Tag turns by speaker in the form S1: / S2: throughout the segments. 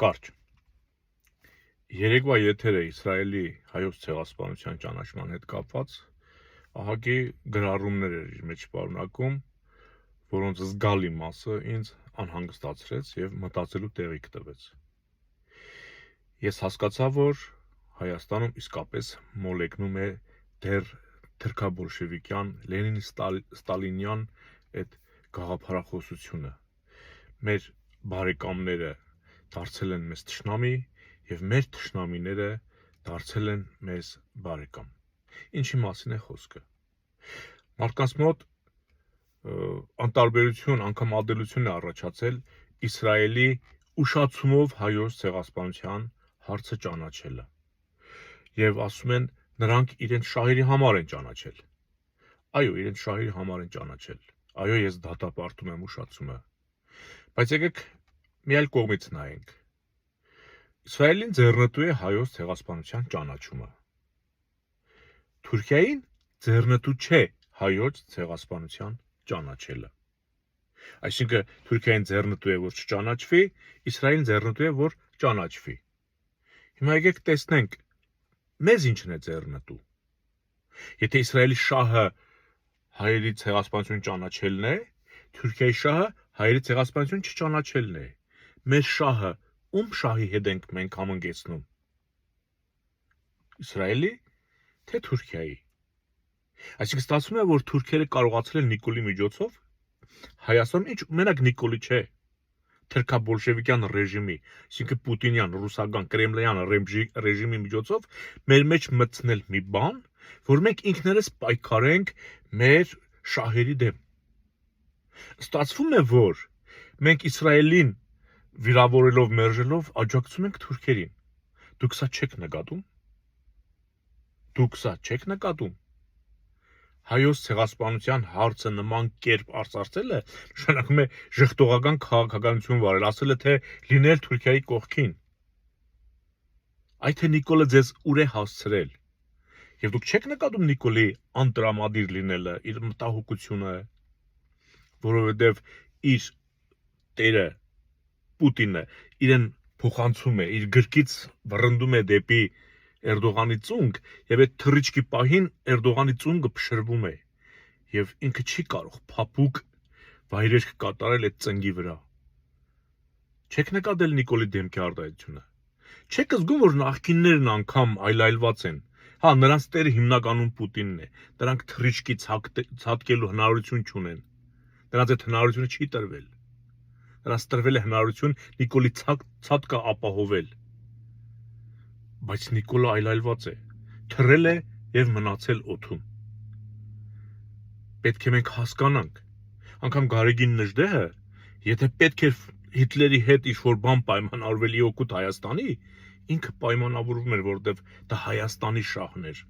S1: Կարճ։ Երեկվա եթերը Իսրայելի հայոց ցեղասպանության ճանաչման հետ կապված ահագի գրառումներ էր իր մեջ պարունակում, որոնց զգալի մասը ինձ անհանգստացրեց եւ մտածելու տեղիք տվեց։ Ես հասկացա, որ Հայաստանում իսկապես մոլեգնում է դեռ թրքաբոլշևիկյան Լենին-Ստալինյան այդ գաղափարախոսությունը։ Մեր բարեկամները դարձել են մեզ թշնամի եւ մեր թշնամիները դարձել են մեզ բարեկամ։ Ինչի մասին է խոսքը։ Մարդկանց մոտ անտարբերություն, անգամ ադելություն է առաջացել Իսրայելի ուշացումով հայոց ցեղասպանության հարցը ճանաչելը։ Եվ ասում են, նրանք իրենց շահերի համար են ճանաչել։ Այո, իրենց շահերի համար են ճանաչել։ Այո, ես դատապարտում եմ ուշացումը։ Բայց եկեք մի այլ կողմից նայենք։ Իսրայելին ձեռնտու է հայոց ցեղասպանության ճանաչումը։ Թուրքիային ձեռնտու չէ հայոց ցեղասպանության ճանաչելը։ Այսինքն Թուրքիային ձեռնտու է, որ չճանաչվի, Իսրայելին ձեռնտու է, որ ճանաչվի։ Հիմա եկեք տեսնենք, մեզ ինչն է ձեռնտու։ Եթե Իսրայելի շահը հայերի ցեղասպանություն ճանաչելն է, Թուրքիայի շահը հայերի ցեղասպանություն չճանաչելն է։ Մեր շահը ում շահի հետ ենք մենք համընկեցնում։ Իսրայելի, թե Թուրքիայի։ Այսինքն ստացվում է, որ թուրքերը կարողացել են Նիկոլի միջոցով Հայաստանում ինչ մենակ Նիկոլի չէ, թրքաբոլշևիկյան ռեժիմի, այսինքն պուտինյան, ռուսական, կրեմլյան ռեժիմի միջոցով մեր մեջ մտցնել մի բան, որ մենք ինքներս պայքարենք մեր շահերի դեմ։ Ստացվում է, որ մենք Իսրայելին վիրավորելով, մերժելով աջակցում ենք թուրքերին։ Դուք սա չեք նկատում։ Դուք սա չեք նկատում։ Հայոց ցեղասպանության հարցը նման կերպ արծարծելը նշանակում է ժխտողական քաղաքականություն վարել, ասել է, թե լինել Թուրքիայի կողքին։ Այդ թե Նիկոլը ձեզ ուր է հասցրել։ Եվ դուք չեք նկատում Նիկոլի անտրամադիր լինելը, իր մտահոգությունը, որովհետև իր տերը Պուտինը իրեն փոխանցում է, իր գրկից վռնդում է դեպի Էրդողանի ծունկ, եւ այդ թռիչքի պահին Էրդողանի ծունկը փշրվում է, եւ ինքը չի կարող փափուկ վայրեջք կատարել այդ ծնգի վրա։ Չեք նկատել Նիկոլի դեմքի արտահայտությունը։ Չեք զգում, որ նախկիններն անգամ այլայլված են։ Հա, նրանց տերը հիմնականում Պուտինն է։ Նրանք թռիչքի ցատկելու հնարավորություն չունեն։ Նրանց այդ հնարավորությունը չի տրվել։ Նրանց տրվել է հնարավորություն Նիկոլի ցատկը ապահովել։ Բայց Նիկոլը այլայլված է, թռել է եւ մնացել օդում։ Պետք է մենք հասկանանք, անգամ Գարեգին Նժդեհը, եթե պետք էր Հիտլերի հետ ինչ-որ բան պայմանավորվելի օգուտ Հայաստանի, ինքը պայմանավորվում էր, որովհետեւ դա Հայաստանի շահն էր։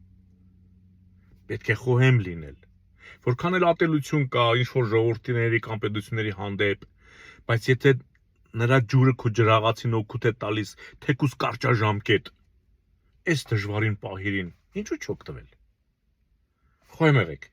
S1: Պետք է խոհեմ լինել։ Որքան էլ ատելություն կա ինչ-որ ժողովրդիների կամ պետությունների հանդեպ, բայց եթե նրա ջուրը քո ջրաղացին օգուտ է տալիս, թեկուզ կարճաժամկետ, այս դժվարին պահերին, ինչու՞ չօգտվել։ Խոհեմ եղեք։